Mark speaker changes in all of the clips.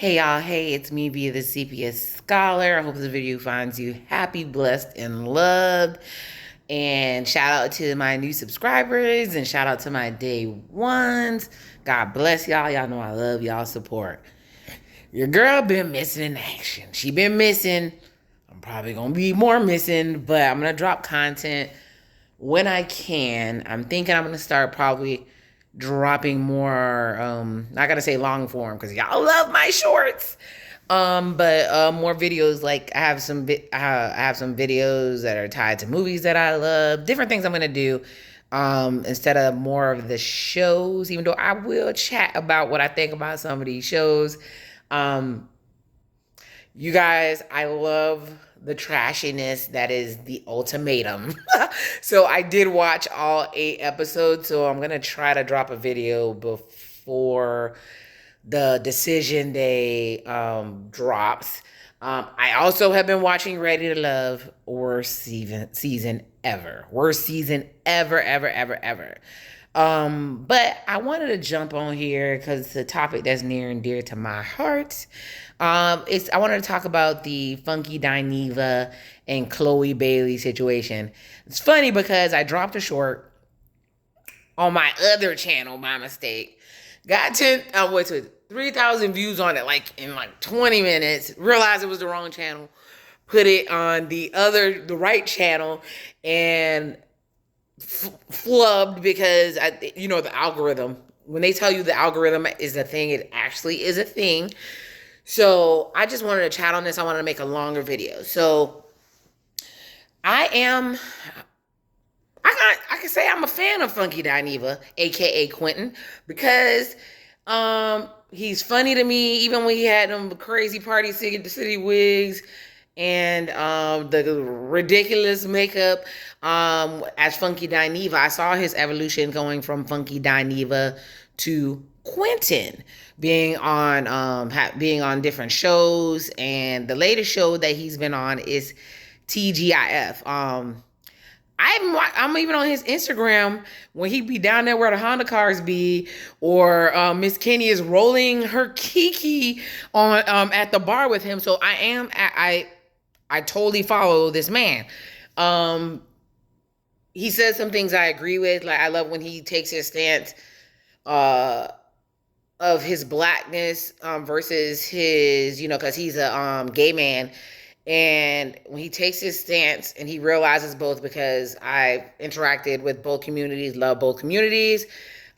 Speaker 1: Hey y'all, hey, it's me via the CPS Scholar. I hope this video finds you happy, blessed, and loved. And shout out to my new subscribers and shout out to my day ones. God bless y'all. Y'all know I love y'all support. Your girl been missing in action. She been missing. I'm probably gonna be more missing, but I'm gonna drop content when I can. I'm thinking I'm gonna start probably dropping more not gonna say long form because y'all love my shorts, but more videos. Like I have some videos that are tied to movies that I love, different things I'm gonna do, instead of more of the shows, even though I will chat about what I think about some of these shows. um you guys, I love the trashiness that is The Ultimatum. So I did watch all 8 episodes, so I'm gonna try to drop a video before the decision day drops. I also have been watching Ready to Love. Worst season ever. Worst season ever. But I wanted to jump on here because it's a topic that's near and dear to my heart. I wanted to talk about the Funky Dineva and Chloe Bailey situation. It's funny because I dropped a short on my other channel by mistake. Got 3,000 views on it in 20 minutes. Realized it was the wrong channel. Put it on the right channel and flubbed because the algorithm. When they tell you the algorithm is a thing, it actually is a thing. So I just wanted to chat on this. I wanted to make a longer video. So I can say I'm a fan of Funky Dineva, aka Quentin, because he's funny to me, even when he had them crazy Party City wigs and the ridiculous makeup as Funky Dineva. I saw his evolution going from Funky Dineva to Quentin, being on different shows, and the latest show that he's been on is TGIF. I'm even on his Instagram when he be down there where the Honda cars be, or Miss Kenny is rolling her kiki on at the bar with him. So I totally follow this man. He says some things I agree with. Like I love when he takes his stance of his blackness versus his, because he's a gay man. And when he takes his stance and he realizes both, because I've interacted with both communities, love both communities,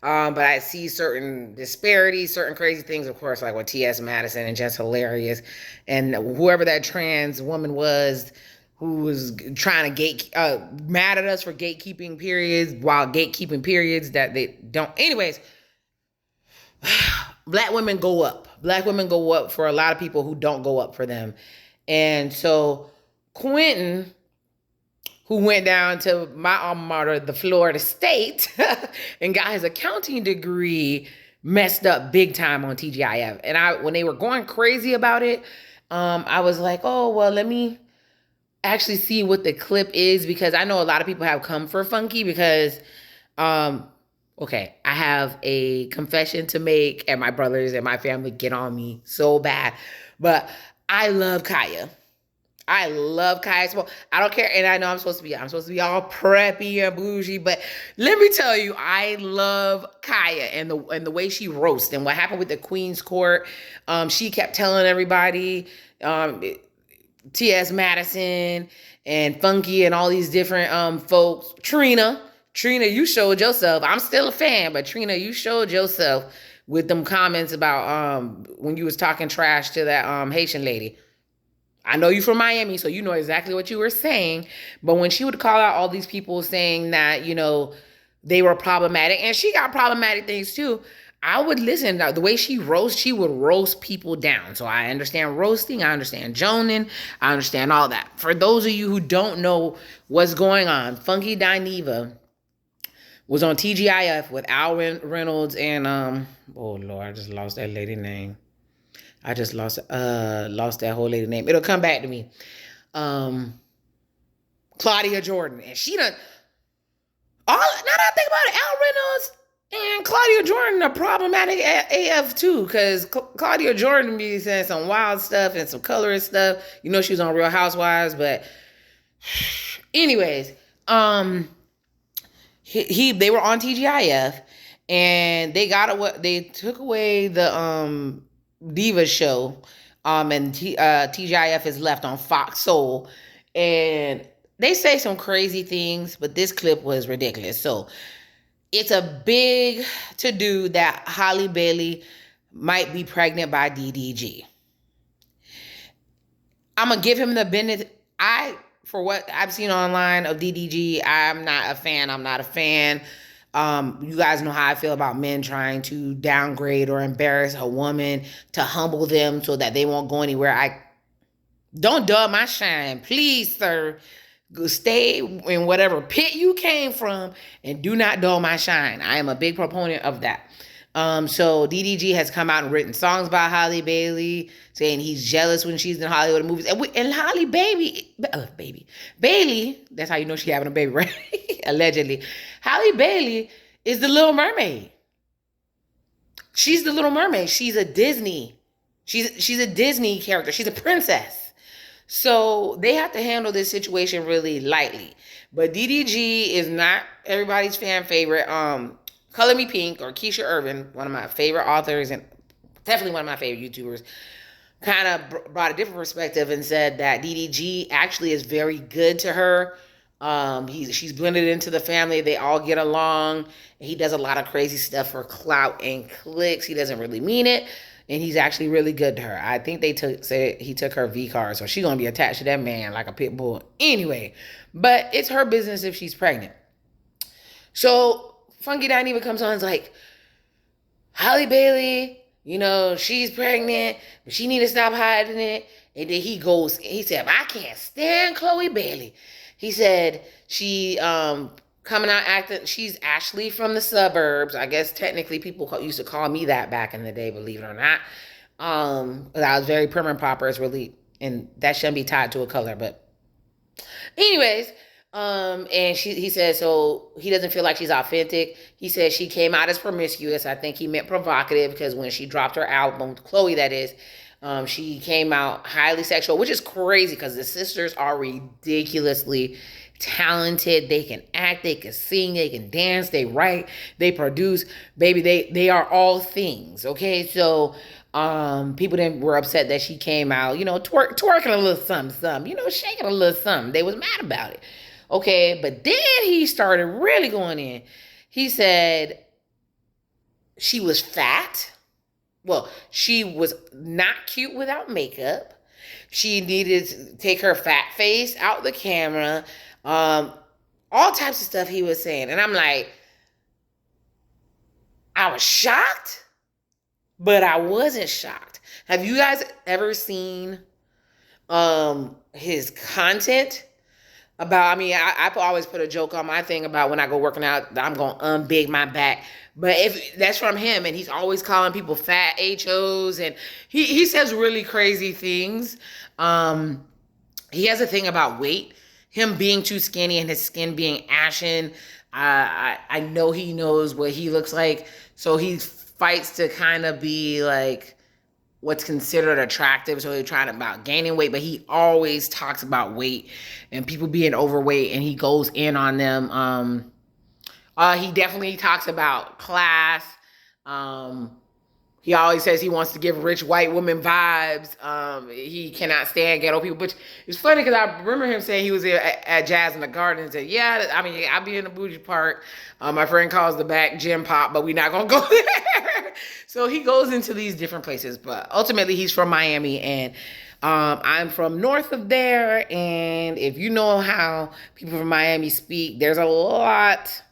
Speaker 1: but I see certain disparities, certain crazy things, of course, like with T.S. Madison, and just hilarious. And whoever that trans woman was who was trying to mad at us for gatekeeping periods, while gatekeeping periods that they don't. Anyways, Black women go up. Black women go up for a lot of people who don't go up for them. And so Quentin, who went down to my alma mater, the Florida State, and got his accounting degree, messed up big time on TGIF. And when they were going crazy about it, I was like, oh, well, let me actually see what the clip is, because I know a lot of people have come for Funky because, okay, I have a confession to make, and my brothers and my family get on me so bad, but I love Kaya. I love Kaya. Well, I don't care, and I know I'm supposed to be all preppy and bougie, but let me tell you, I love Kaya and the way she roasts, and what happened with the Queen's Court. She kept telling everybody, T.S. Madison and Funky and all these different folks. Trina, you showed yourself. I'm still a fan, but Trina, you showed yourself with them comments about when you was talking trash to that Haitian lady. I know you from Miami, so you know exactly what you were saying. But when she would call out all these people saying that, they were problematic, and she got problematic things too, I would listen. The way she would roast people down. So I understand roasting. I understand joning. I understand all that. For those of you who don't know what's going on, Funky Dineva was on TGIF with Al Reynolds and oh Lord, I just lost that lady name. I just lost that whole lady name. It'll come back to me. Claudia Jordan. And she done now that I think about it, Al Reynolds And Claudia Jordan a problematic AF too, because Claudia Jordan be saying some wild stuff and some colorist stuff. You know she was on Real Housewives, but anyways, they were on TGIF, and they took away the Diva show, and TGIF is left on Fox Soul, and they say some crazy things, but this clip was ridiculous. So it's a big to do that Halle Bailey might be pregnant by DDG. I'm gonna give him the benefit. For what I've seen online of DDG, I'm not a fan. You guys know how I feel about men trying to downgrade or embarrass a woman to humble them so that they won't go anywhere. Don't dull my shine, please, sir. Stay in whatever pit you came from and do not dull my shine. I am a big proponent of that. So DDG has come out and written songs by Halle Bailey, saying he's jealous when she's in Hollywood movies. And Halle Bailey, that's how you know she's having a baby, right? Allegedly. Halle Bailey is the Little Mermaid. She's the Little Mermaid. She's a Disney. She's a Disney character. She's a princess. So they have to handle this situation really lightly. But DDG is not everybody's fan favorite. Color Me Pink, or Keisha Irvin, one of my favorite authors and definitely one of my favorite YouTubers, kind of brought a different perspective and said that DDG actually is very good to her. She's blended into the family. They all get along. He does a lot of crazy stuff for clout and clicks. He doesn't really mean it. And he's actually really good to her. I think said he took her V card, so she's going to be attached to that man like a pit bull. Anyway, but it's her business if she's pregnant. So Funky Dineva comes on and is like, Halle Bailey, she's pregnant, but she need to stop hiding it. And then he said, I can't stand Chloe Bailey. He said she coming out acting, she's Ashley from the suburbs. I guess technically people used to call me that back in the day, believe it or not. I was very prim and proper. It's really, and that shouldn't be tied to a color, but anyways, and he said, so he doesn't feel like she's authentic. He said she came out as promiscuous. I think he meant provocative, because when she dropped her album, Chloe that is, she came out highly sexual, which is crazy because the sisters are ridiculously talented. They can act, they can sing, they can dance, they write, they produce. Baby, they are all things, okay? So people then were upset that she came out, twerking a little something, shaking a little something. They was mad about it. Okay, but then he started really going in. He said she was fat. Well, she was not cute without makeup. She needed to take her fat face out the camera. All types of stuff he was saying. And I'm like, I was shocked, but I wasn't shocked. Have you guys ever seen his content? I always put a joke on my thing about when I go working out that I'm going to unbig my back. But if that's from him, and he's always calling people fat HOs, and he says really crazy things. He has a thing about weight, him being too skinny and his skin being ashen. I know he knows what he looks like, so he fights to kind of be like what's considered attractive. So he's trying about gaining weight, but he always talks about weight and people being overweight, and he goes in on them. He definitely talks about class. He always says he wants to give rich white women vibes. He cannot stand ghetto people, which is funny because I remember him saying he was at Jazz in the Garden and said, yeah, I'll be in the bougie part. My friend calls the back gym pop, but we're not going to go there. So he goes into these different places, but ultimately he's from Miami, and I'm from north of there. And if you know how people from Miami speak, there's a lot.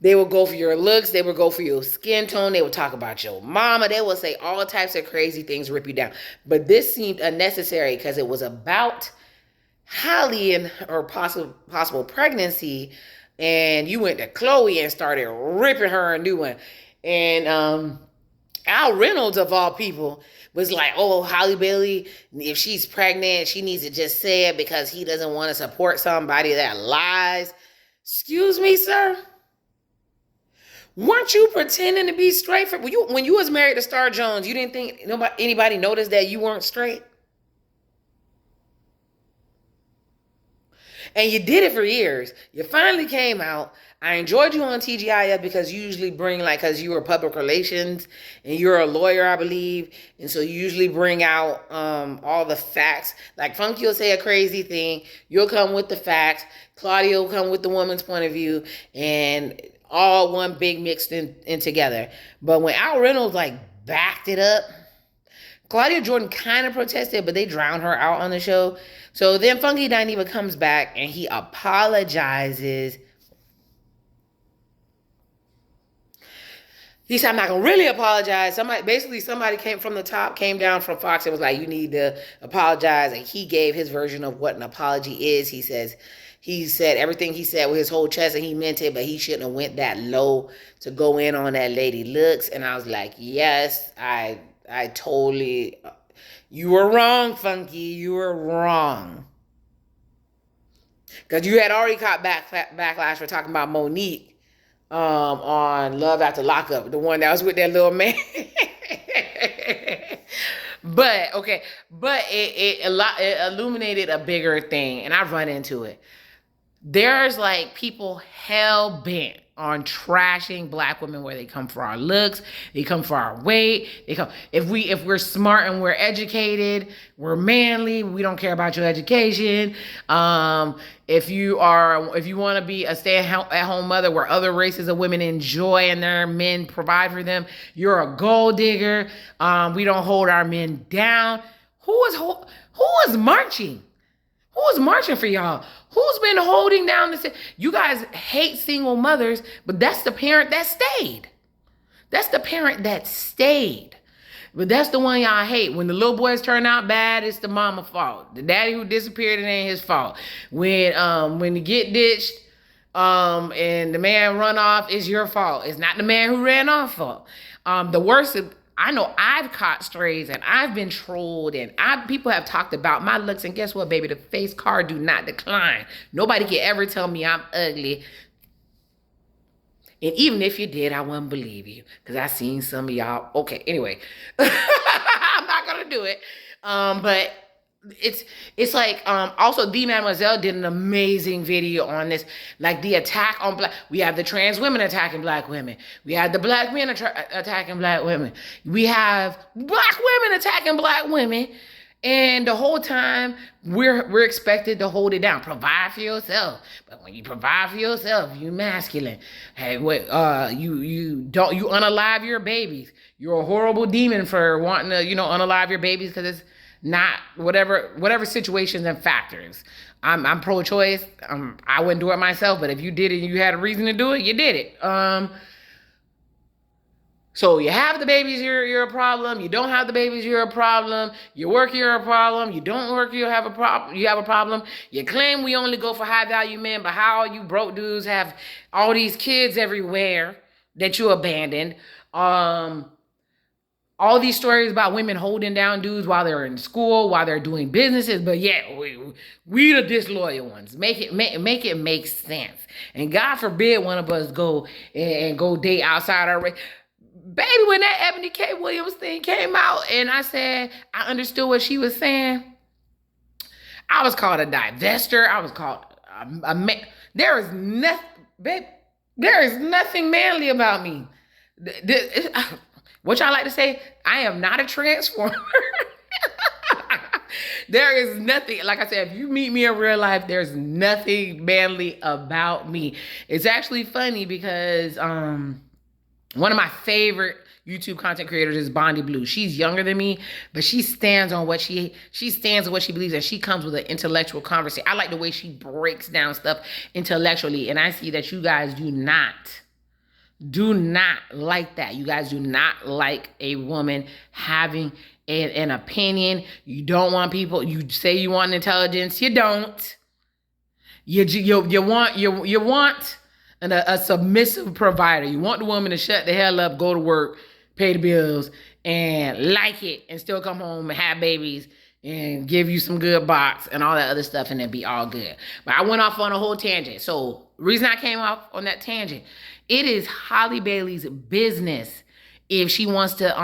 Speaker 1: They will go for your looks. They will go for your skin tone. They will talk about your mama. They will say all types of crazy things, rip you down. But this seemed unnecessary because it was about Halle and her possible pregnancy. And you went to Chloe and started ripping her a new one. And Al Reynolds, of all people, was like, oh, Halle Bailey, if she's pregnant, she needs to just say it because he doesn't want to support somebody that lies. Excuse me, sir? Weren't you pretending to be straight for when you was married to Star Jones? You didn't think anybody noticed that you weren't straight, and you did it for years. You finally came out. I enjoyed you on TGIF because you usually bring because you were public relations and you're a lawyer, I believe, and so you usually bring out all the facts. Like Funky will say a crazy thing, you'll come with the facts. Claudia will come with the woman's point of view, and all one big mixed in together. But when Al Reynolds backed it up, Claudia Jordan kind of protested, but they drowned her out on the show. So then Funky Dineva comes back and he apologizes. He said, I'm not going to really apologize. Somebody came from the top, came down from Fox and was like, you need to apologize. And he gave his version of what an apology is. He said everything he said with his whole chest and he meant it, but he shouldn't have went that low to go in on that lady looks. And I was like, yes, I totally, you were wrong, Funky. You were wrong. Because you had already caught backlash for talking about Monique on Love After Lockup, the one that was with that little man. But it illuminated a bigger thing, and I've run into it. There's people hell bent on trashing black women where they come for our looks, they come for our weight, they come if we're smart and we're educated, we're manly, we don't care about your education. If you want to be a stay-at-home mother where other races of women enjoy and their men provide for them, you're a gold digger. We don't hold our men down. Who is marching? Who's marching for y'all? Who's been holding down this? You guys hate single mothers, but that's the parent that stayed. That's the parent that stayed. But that's the one y'all hate. When the little boys turn out bad, it's the mama's fault. The daddy who disappeared, it ain't his fault. When you get ditched, and the man run off, it's your fault. It's not the man who ran off fault. The worst, I know I've caught strays and I've been trolled and people have talked about my looks, and guess what, baby? The face card do not decline. Nobody can ever tell me I'm ugly. And even if you did, I wouldn't believe you because I seen some of y'all. Okay, anyway, I'm not gonna do it. But it's also the Mademoiselle did an amazing video on this, the attack on black. We have the trans women attacking black women. We have the black men attacking black women. We have black women attacking black women. And the whole time we're expected to hold it down, provide for yourself. But when you provide for yourself, you masculine. Hey, you unalive your babies. You're a horrible demon for wanting to, unalive your babies because it's not whatever situations and factors. I'm pro-choice. I wouldn't do it myself, but if you did it and you had a reason to do it, you did it. So you have the babies, you're a problem. You don't have the babies, you're a problem. You work, you're a problem. You don't work, you have a problem. You claim we only go for high value men, but how you broke dudes have all these kids everywhere that you abandoned. All these stories about women holding down dudes while they're in school, while they're doing businesses, but yeah, we the disloyal ones. Make it make sense. And God forbid one of us go date outside our race. Baby, when that Ebony K. Williams thing came out and I said I understood what she was saying, I was called a divester. I was called a man. There is nothing manly about me. What y'all like to say? I am not a transformer. There is nothing, like I said, if you meet me in real life, there's nothing manly about me. It's actually funny because one of my favorite YouTube content creators is Bondi Blue. She's younger than me, but she stands on what she believes, and she comes with an intellectual conversation. I like the way she breaks down stuff intellectually, and I see that you guys do not like that. You guys do not like a woman having an opinion. You don't want people. You say you want intelligence. You don't. You want a submissive provider. You want the woman to shut the hell up, go to work, pay the bills, and like it, and still come home and have babies and give you some good box and all that other stuff, and then be all good. But I went off on a whole tangent. So the reason I came off on that tangent It is Halle Bailey's business if she wants to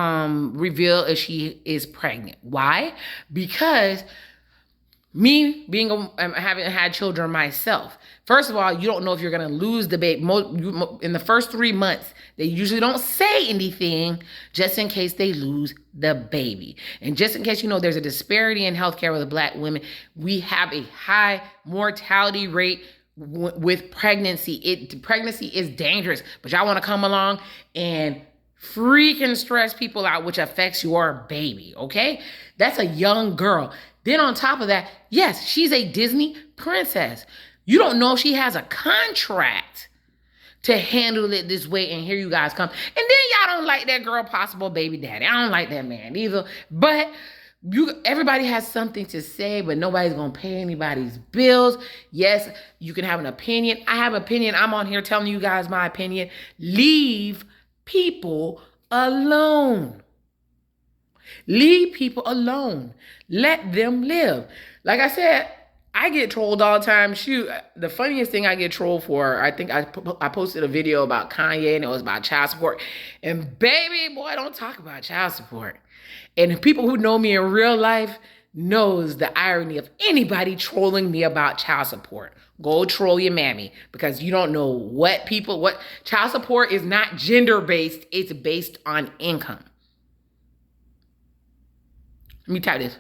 Speaker 1: reveal if she is pregnant. Why? Because me being having had children myself. First of all, you don't know if you're gonna lose the baby. In the first 3 months, they usually don't say anything just in case they lose the baby. And just in case you know there's a disparity in healthcare with Black women, we have a high mortality rate with pregnancy. Pregnancy is dangerous, but y'all want to come along and freaking stress people out, which affects your baby, okay? That's a young girl. Then on top of that, yes, she's a Disney princess. You don't know if she has a contract to handle it this way, and here you guys come. And then y'all don't like that girl possible baby daddy. I don't like that man either. But everybody has something to say, but nobody's going to pay anybody's bills. Yes, you can have an opinion. I have an opinion. I'm on here telling you guys my opinion. Leave people alone. Leave people alone. Let them live. Like I said, I get trolled all the time. Shoot, the funniest thing I get trolled for, I think I posted a video about Kanye and it was about child support. And baby, boy, don't talk about child support. And people who know me in real life knows the irony of anybody trolling me about child support. Go troll your mammy, because you don't know what child support is not gender-based. It's based on income. Let me type this.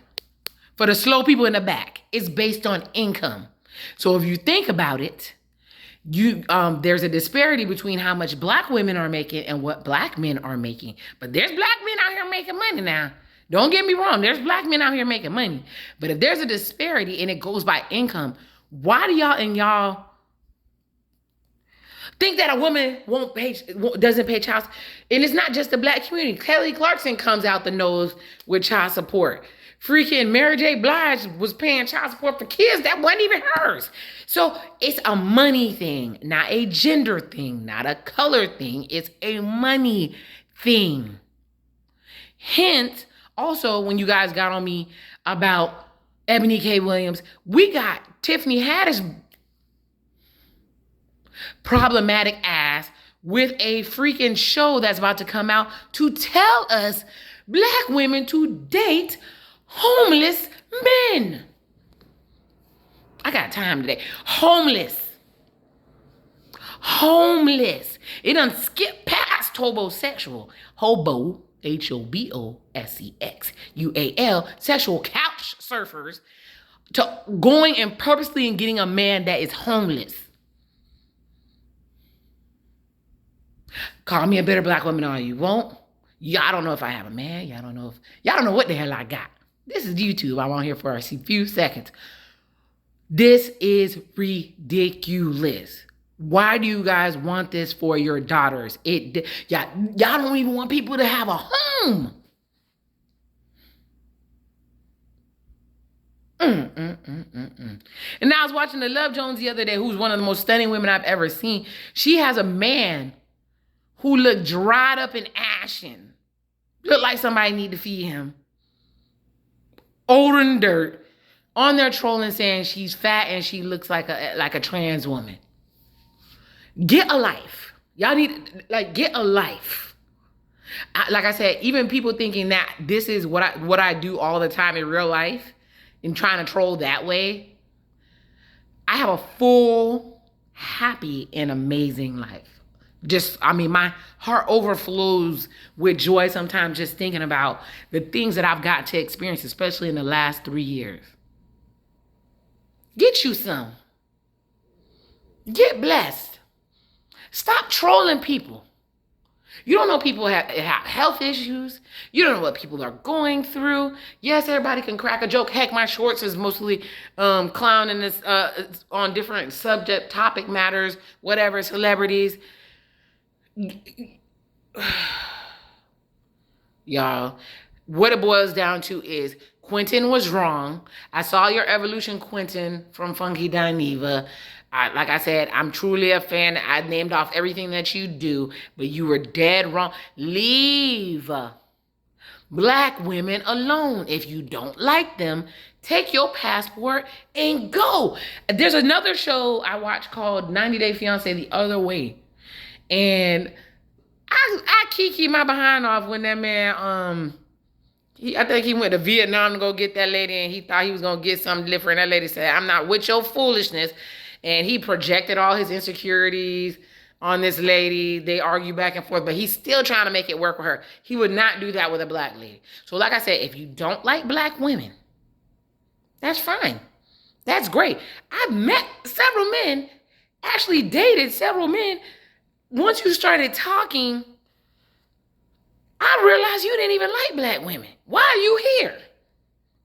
Speaker 1: For the slow people in the back, it's based on income. So if you think about it, there's a disparity between how much Black women are making and what Black men are making. But there's Black men out here making money now. Don't get me wrong. There's Black men out here making money. But if there's a disparity and it goes by income, why do y'all think that a woman doesn't pay child support? And it's not just the Black community. Kelly Clarkson comes out the nose with child support. Freaking Mary J. Blige was paying child support for kids that wasn't even hers. So it's a money thing, not a gender thing, not a color thing. It's a money thing. Hence, also, when you guys got on me about Ebony K. Williams, we got Tiffany Haddish problematic ass with a freaking show that's about to come out to tell us Black women to date homeless men. I got time today. Homeless. It done skip past hobosexual. Hobo, HOBOSEXUAL, sexual couch surfers, to going and purposely and getting a man that is homeless. Call me a bitter Black woman all you won't. Y'all don't know if I have a man. Y'all don't know what the hell I got. This is YouTube. I'm on here for a few seconds. This is ridiculous. Why do you guys want this for your daughters? Y'all don't even want people to have a home. And I was watching the Love Jones the other day, who's one of the most stunning women I've ever seen. She has a man who looked dried up and ashen. Looked like somebody need to feed him. Older than dirt. On there trolling saying she's fat and she looks like a trans woman. Get a life. Y'all need, get a life. Like I said, even people thinking that this is what I do all the time in real life and trying to troll that way. I have a full, happy, and amazing life. My heart overflows with joy sometimes just thinking about the things that I've got to experience, especially in the last 3 years. Get you some. Get blessed. Stop trolling people. You don't know people have health issues. You don't know what people are going through. Yes, everybody can crack a joke. Heck, my shorts is mostly clowning this on different topic matters, whatever, celebrities. Y'all, what it boils down to is Quentin was wrong. I saw your evolution, Quentin, from Funky Dineva. Like I said, I'm truly a fan. I named off everything that you do, but you were dead wrong. Leave Black women alone. If you don't like them, take your passport and go. There's another show I watched called 90 Day Fiancé the other way. And I kiki my behind off when that man, I think he went to Vietnam to go get that lady, and he thought he was going to get something different. That lady said, I'm not with your foolishness. And he projected all his insecurities on this lady. They argue back and forth, but he's still trying to make it work with her. He would not do that with a black lady. So like I said, if you don't like black women, that's fine. That's great. I've met several men, actually dated several men. Once you started talking, I realized you didn't even like black women. Why are you here?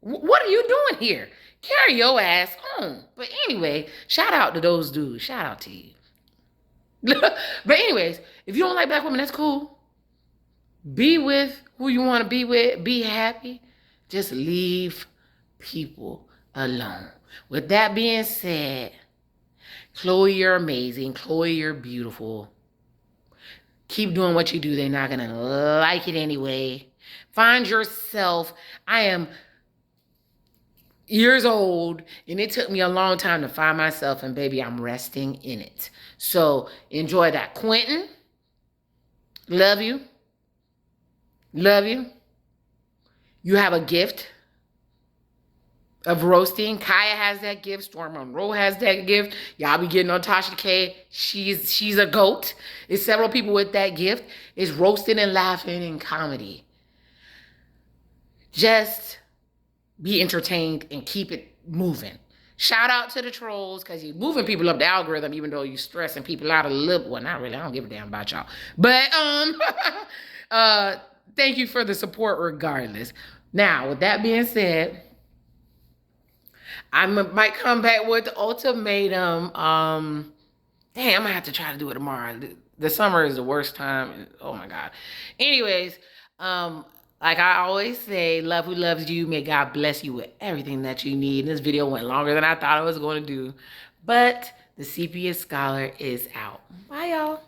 Speaker 1: What are you doing here? Carry your ass home. But anyway, shout out to those dudes. Shout out to you. But anyways, if you don't like black women, that's cool. Be with who you want to be with. Be happy. Just leave people alone. With that being said, Chloe, you're amazing. Chloe, you're beautiful. Keep doing what you do. They're not going to like it anyway. Find yourself. I am years old, and it took me a long time to find myself, and baby, I'm resting in it. So enjoy that. Quentin, love you. Love you. You have a gift of roasting. Kaya has that gift. Storm Monroe has that gift. Y'all be getting on Tasha K. She's a goat. There's several people with that gift. It's roasting and laughing and comedy. Just be entertained and keep it moving. Shout out to the trolls, because you're moving people up the algorithm, even though you're stressing people out a little. Well, not really. I don't give a damn about y'all. But thank you for the support regardless. Now, with that being said, I might come back with the ultimatum. Damn, I'm gonna have to try to do it tomorrow. The summer is the worst time. Oh my God. Anyways, like I always say, love who loves you. May God bless you with everything that you need. This video went longer than I thought it was going to do. But the CPS Scholar is out. Bye, y'all.